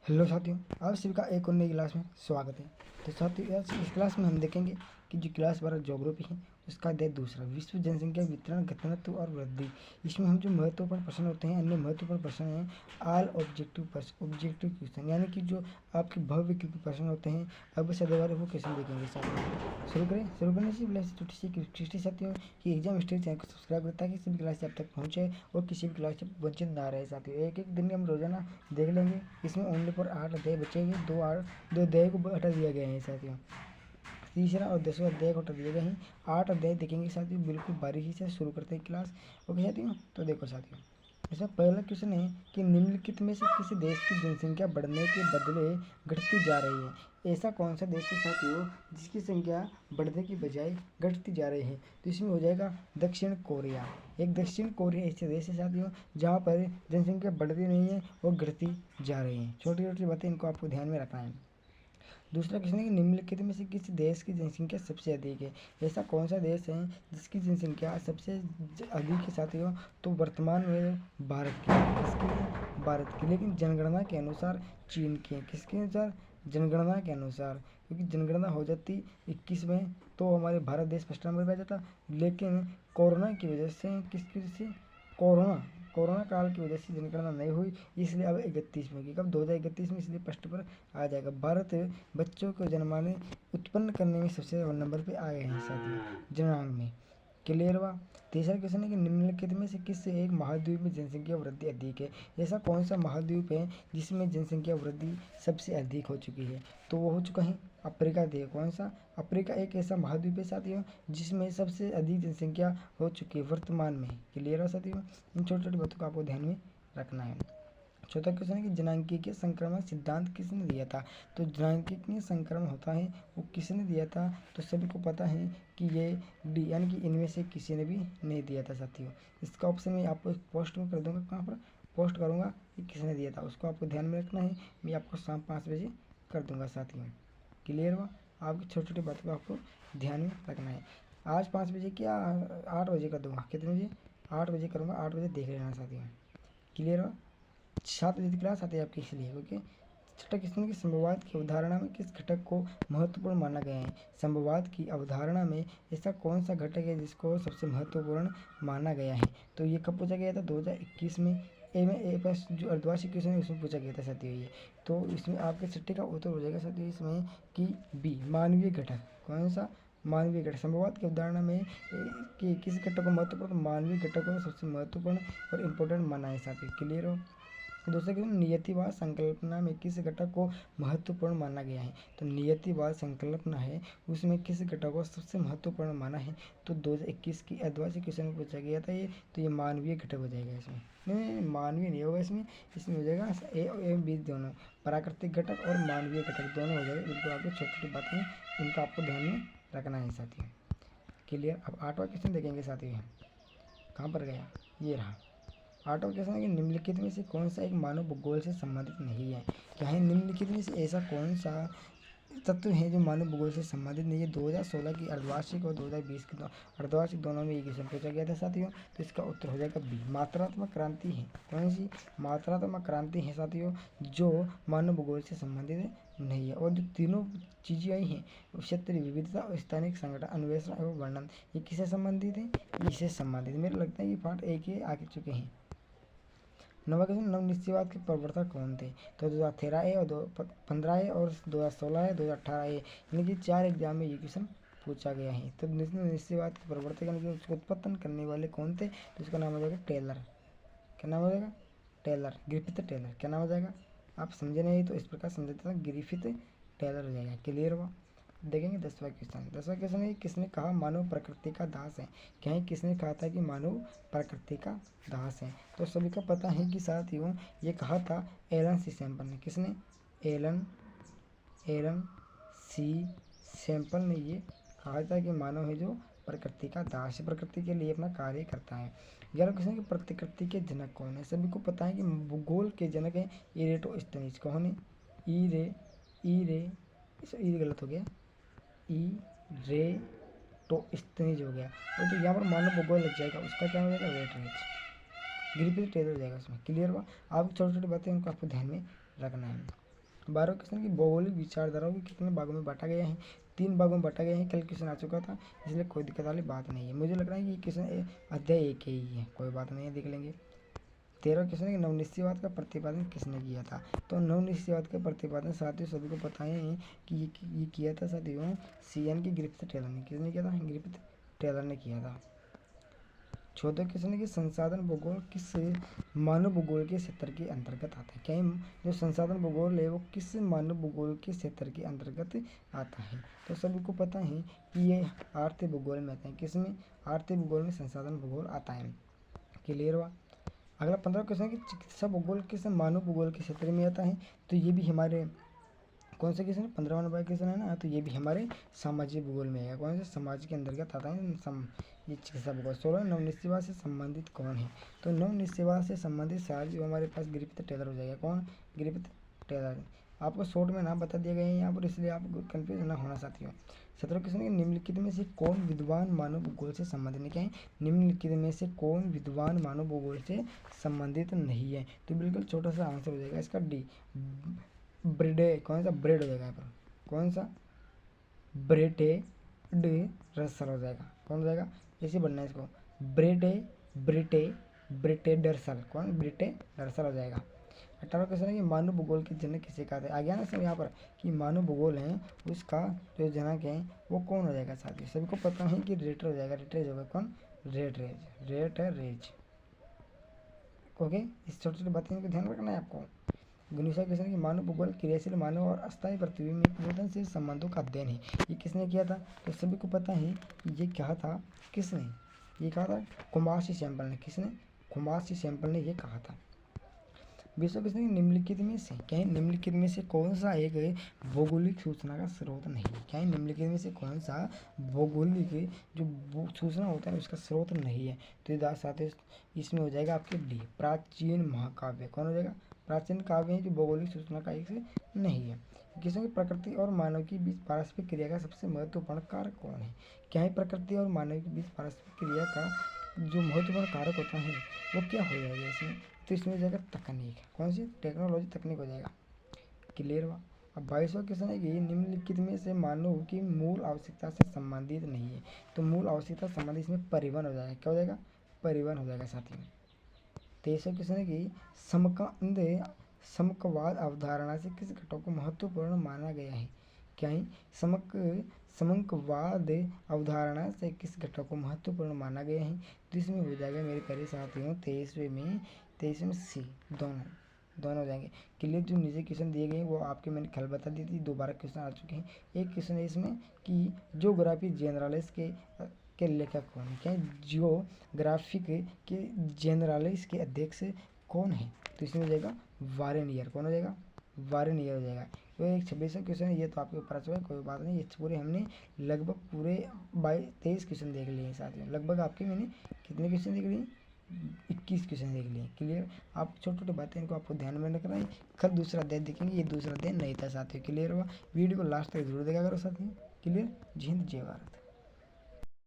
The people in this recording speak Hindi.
हेलो साथियों, आप सभी का एक और नई क्लास में स्वागत है। तो साथियों, आज इस क्लास में हम देखेंगे कि जो क्लास 12 ज्योग्राफी है उसका अध्याय दूसरा विश्व जनसंख्या वितरण, घनत्व और वृद्धि। इसमें हम जो महत्वपूर्ण प्रश्न होते हैं, अन्य महत्वपूर्ण प्रश्न हैं ऑल ऑब्जेक्टिव क्वेश्चन, यानी कि जो आपके बहुविकल्पी प्रश्न होते हैं अब सदैव वो क्वेश्चन देखेंगे साथियों। शुरू करने से पहले छोटी सी क्रिस्टी साथियों कि एग्जाम स्टडी चैनल को सब्सक्राइब करें ताकि सभी क्लास आप तक पहुँचे और किसी भी क्लास से वंचित ना रहे साथियों। एक एक दिन हम रोजाना देख लेंगे। इसमें ओनली पर 8 अध्याय बचेंगे, दो अध्याय को हटा दिया गया है साथियों। तीसरा और 10वां अध्याय को हटा दिया गया है। 8 अध्याय देखेंगे साथियों, बिल्कुल बारीकी से शुरू करते हैं क्लास। ओके साथियों, तो देखो साथियों, इसका पहला क्वेश्चन है कि निम्नलिखित में से किसी देश की जनसंख्या बढ़ने के बदले घटती जा रही है। ऐसा कौन सा देश है साथियों जिसकी संख्या बढ़ने की बजाय घटती जा रही है? तो इसमें हो जाएगा दक्षिण कोरिया। एक दक्षिण कोरिया ऐसे देश है साथियों जहाँ पर जनसंख्या बढ़ती नहीं है और घटती जा रही है। छोटी छोटी बातें, इनको आपको ध्यान में रखना है। दूसरा क्वेश्चन है कि निम्नलिखित में से किस देश की जनसंख्या सबसे अधिक है? ऐसा कौन सा देश है जिसकी जनसंख्या सबसे अधिक है साथियों? तो वर्तमान में भारत की। किसकी है? भारत की। लेकिन जनगणना के अनुसार चीन की है। किसके अनुसार? जनगणना के अनुसार। क्योंकि जनगणना हो जाती 21 में तो हमारे भारत देश फर्स्ट नंबर पर आ जाता, लेकिन कोरोना की वजह से, किसकी वजह से? कोरोना काल की वजह से जनगणना नहीं हुई, इसलिए अब 31 में होगी। कब? 2031 में, इसलिए फर्स्ट पर आ जाएगा। भारत बच्चों को जन्माने उत्पन्न करने में सबसे नंबर पे आ गए हैं साथियों, जनांग में। क्लियर हुआ? तीसरा क्वेश्चन है कि निम्नलिखित में से किस एक महाद्वीप में जनसंख्या वृद्धि अधिक है? ऐसा कौन सा महाद्वीप है जिसमें जनसंख्या वृद्धि सबसे अधिक हो चुकी है? तो वो हो चुका है अफ्रीका देश। कौन सा? अफ्रीका एक ऐसा महाद्वीप है साथियों जिसमें सबसे अधिक जनसंख्या हो चुकी है वर्तमान में। क्लियर है साथियों? इन छोटी छोटी बातों को आपको ध्यान में रखना है। चौथा क्वेश्चन है कि जनांकीय संक्रमण सिद्धांत किसने दिया था? तो जनांकीय संक्रमण होता है वो किसने दिया था? तो सभी को पता है कि ये डी, यानी कि इनमें से किसी ने भी नहीं दिया था साथियों। इसका ऑप्शन मैं आपको पोस्ट में कर दूंगा, कहाँ पर पोस्ट करूँगा कि किसने दिया था, उसको आपको ध्यान में रखना है। मैं आपको शाम 5 बजे कर दूँगा साथियों। क्लियर हुआ? आपकी छोटी छोटी बातों को आपको ध्यान में रखना है। आज 5 बजे क्या 8 बजे कर दूँगा? कितने बजे? 8 बजे करूँगा। 8 बजे देख लेना साथियों। क्लियर हुआ? 7 बजे की क्लास आती है आपकी, इसलिए। ओके। छठा क्वेश्चन की संभववाद की अवधारणा में किस घटक को महत्वपूर्ण माना गया है? संभववाद की अवधारणा में ऐसा कौन सा घटक है जिसको सबसे महत्वपूर्ण माना गया है? तो ये कब पूछा गया था? 2021 में। ए पास जो अर्धवार्षिक क्वेश्चन है उसमें पूछा गया था साथियों ये। तो इसमें आपके छठे का उत्तर हो जाएगा साथियों इसमें कि बी, मानवीय घटक। कौन सा? मानवीय घटक। संभववाद की अवधारणा में कि किस घटक को महत्वपूर्ण? मानवीय घटक को सबसे महत्वपूर्ण और इम्पोर्टेंट माना है साथियों। क्लियर हो? दूसरा क्वेश्चन, नियतिवाद संकल्पना में किस घटक को महत्वपूर्ण माना गया है? तो नियतिवाद संकल्पना है उसमें किस घटक को सबसे महत्वपूर्ण माना है? तो 2021 की अर्धवार्षिक क्वेश्चन में पूछा गया था ये, तो ये मानवीय घटक हो जाएगा इसमें। नहीं, मानवीय नहीं होगा इसमें हो जाएगा ए एवं बी दोनों, प्राकृतिक घटक और मानवीय घटक दोनों हो जाएगा। बिल्कुल आपको छोटी छोटी बातें हैं, इनका आपको ध्यान में रखना है साथियों। क्लियर? अब 8वां क्वेश्चन देखेंगे साथियों। कहाँ पर गया? ये रहा। 8वां क्वेश्चन है कि निम्नलिखित में से कौन सा एक मानव भूगोल से संबंधित नहीं है? क्या है? निम्नलिखित में से ऐसा कौन सा तत्व है जो मानव भूगोल से संबंधित नहीं है? 2016 की अर्धवार्षिक और 2020 की अर्धवार्षिक दोनों में ये क्वेश्चन पूछा गया था साथियों। तो इसका उत्तर हो जाएगा बी, मात्रात्मक क्रांति है। कौन सी? मात्रात्मक क्रांति है साथियों जो मानव भूगोल से संबंधित नहीं है। और जो तीनों चीजें आई हैं, क्षेत्रीय विविधता और स्थानिक संगठन, अन्वेषण एवं वर्णन, ये किससे संबंधित है? इससे संबंधित। मेरे लगता है ये पार्ट एक ही आगे चुके हैं। नवा क्वेश्चन, नवनिश्चयवाद के प्रवर्तक कौन थे? तो 2013 है और 2015 है और 2016 है, 2018 है, यानी कि 4 एग्जाम में ये क्वेश्चन पूछा गया है। तो निश्चयवाद के प्रवर्तक यानी कि उसको उत्पन्न करने वाले कौन थे? तो इसका नाम हो जाएगा टेलर। क्या नाम हो जाएगा? Taylor, Griffith Taylor. क्या नाम हो जाएगा? आप समझे नहीं तो इस प्रकार समझते हैं, ग्रिफिथ टेलर हो जाएगा। क्लियर हुआ? देखेंगे 10वां क्वेश्चन। 10वां क्वेश्चन है किसने कहा मानव प्रकृति का दास है? क्या है? किसने कहा था कि मानव प्रकृति का दास है? तो सभी को पता है कि साथियों ये कहा था एलन सी सैम्पल ने। किसने? एलन सी सैम्पल ने ये कहा था कि मानव है जो प्रकृति का दास है, प्रकृति के लिए अपना कार्य करता है। 11वां क्वेश्चन कि प्रकृति के जनक कौन है? सभी को पता है कि भूगोल के जनक है इरेटोस्थनीज। कौन है? ई गलत हो गया, इरेटोस्थनीज हो गया। और जो यहाँ पर मानव भूगोल लग जाएगा उसका क्या हो जाएगा? वेटरेज, ग्रिफिथ टेलर हो जाएगा उसमें। क्लियर हुआ? आप छोटी छोटी बातें उनको आपको ध्यान में रखना है। 12 क्वेश्चन की भौगोलिक विचारधाराओं को कितने भागों में बांटा गया है? 3 भागों में बांटा गया है। कल क्वेश्चन आ चुका था, इसलिए कोई दिक्कत वाली बात नहीं है। मुझे लग रहा है कि ये क्वेश्चन अध्याय 1 के ही है, कोई बात नहीं है, देख लेंगे। 13 क्वेश्चन है, नवनिश्चयवाद का प्रतिपादन किसने किया था? तो नवनिश्चयवाद का प्रतिपादन साथियों सभी को पता है कि ये किया था साथियों CN की ग्रिफिथ टेलर ने। किसने किया था? ग्रिफिथ टेलर ने किया था। 14 क्वेश्चन है कि संसाधन भूगोल किस मानव भूगोल के क्षेत्र के अंतर्गत आता है? क्या जो संसाधन भूगोल है वो किस मानव भूगोल के क्षेत्र के अंतर्गत आता है? तो सभी को पता है कि ये आर्थिक भूगोल में आता है। किसमें? आर्थिक भूगोल में संसाधन भूगोल आता है। क्लियर हुआ? अगला 15 क्वेश्चन की चिकित्सा भूगोल किस मानव भूगोल के क्षेत्र में आता है? तो ये भी हमारे कौन सा क्वेश्चन है? 15वां नंबर क्वेश्चन है ना, तो ये भी हमारे सामाजिक भूगोल में है। कौन से? समाज के अंतर्गत आता है ये चिकित्सा भूगोल। 16 नवनिश्चयवाद से संबंधित कौन है? तो नवनिश्चयवाद से संबंधित सार जो हमारे पास ग्रिफिथ टेलर हो जाएगा। कौन? Griffith Taylor. आपको शॉर्ट में नाम बता दिए गए हैं यहाँ पर, इसलिए आप कंफ्यूज ना होना साथियों। 17 क्वेश्चन है, निम्नलिखित में से कौन विद्वान मानव भूगोल से संबंधित नहीं? क्या है? निम्नलिखित में से कौन विद्वान मानव भूगोल से संबंधित नहीं है? तो बिल्कुल छोटा सा आंसर हो जाएगा इसका डी, ब्रेडे। कौन सा? ब्रेड हो जाएगा यहाँ पर। कौन सा? ब्रेटे ड रसल हो जाएगा। कौन हो जाएगा? ऐसे बनना है इसको, ब्रेटे ब्रिटे ब्रिटे डरसल। कौन? ब्रिटे डरसल हो जाएगा। 18 क्वेश्चन है कि मानव भूगोल के जनक किसे कहते हैं? आ गया ना सब यहाँ पर कि मानव भूगोल है उसका जो जनक है वो कौन हो जाएगा साथियों? सभी को पता है कि रेटर हो जाएगा। रेटरेज होगा। कौन? रेटरेज। रेटरेज। ओके, इस छोटी छोटी बातें को ध्यान रखना है आपको। 19वां क्वेश्चन कि मानव भूगोल क्रियाशील मानव और अस्थायी पृथ्वी में परिवर्तनशील संबंधों का अध्ययन है। ये किसने किया था? तो सभी को पता है ये कहा था किसने? ये कहा था कुमासी सैंपल ने। किसने? कुमासी सैंपल ने ये कहा था। 20वां क्वेश्चन निम्नलिखित में से क्या है? निम्नलिखित में से कौन सा एक भौगोलिक सूचना का स्रोत नहीं है? क्या है? निम्नलिखित में से कौन सा भौगोलिक जो सूचना होता है उसका स्रोत नहीं है? तो साथ इसमें हो जाएगा आपके डी, प्राचीन महाकाव्य। कौन हो जाएगा? प्राचीन काव्य है जो भौगोलिक सूचना का एक नहीं है। किसों की प्रकृति और मानव के बीच पारस्परिक क्रिया का सबसे महत्वपूर्ण कारक कौन है? क्या है? प्रकृति और मानव के बीच पारस्परिक क्रिया का जो महत्वपूर्ण कारक होता है वो क्या हो जाएगा इसमें? तो इसमें हो जाएगा तकनीक। कौन सी? टेक्नोलॉजी, तकनीक हो जाएगा। क्लियर हुआ? अब 22वां क्वेश्चन है कि निम्नलिखित में से मानव की मूल आवश्यकता से संबंधित नहीं है। तो मूल आवश्यकता संबंधित इसमें परिवहन हो जाएगा। क्या हो जाएगा? परिवहन हो जाएगा साथियों। 23वां क्वेश्चन है कि समकवाद अवधारणा से किस घटक को महत्वपूर्ण माना गया है? क्या है? समकवाद अवधारणा से किस घटक को महत्वपूर्ण माना गया है? तो इसमें हो जाएगा मेरे प्यारे साथियों 23वें में सी, दोनों हो जाएंगे। क्लियर? जो नीचे क्वेश्चन दिए गए हैं वो आपके मैंने कल बता दी थी। दोबारा क्वेश्चन आ चुके हैं। एक क्वेश्चन है इसमें कि ज्योग्राफी जनरलिस्ट के लेखक कौन है? क्या है? जियोग्राफिक के जनरलिस्ट के अध्यक्ष कौन है? तो इसमें हो जाएगा वारेनियर। कौन हो जाएगा? वारेनियर हो जाएगा। तो एक 26वां क्वेश्चन है, ये तो आपके ऊपर आ चुका है, कोई बात नहीं। ये पूरे हमने लगभग पूरे 23 क्वेश्चन देख लिए हैं साथियों। लगभग आपके मैंने कितने क्वेश्चन देख लिए? 21 क्वेश्चन देख लिए। क्लियर? आप छोटी छोटी बातें इनको आपको ध्यान में रखना है। कल दूसरा अध्याय देखेंगे, ये दूसरा अध्याय नहीं था साथियों। क्लियर हुआ? वीडियो को लास्ट तक जरूर देखा करो साथियों। क्लियर? जय हिंद, जय भारत।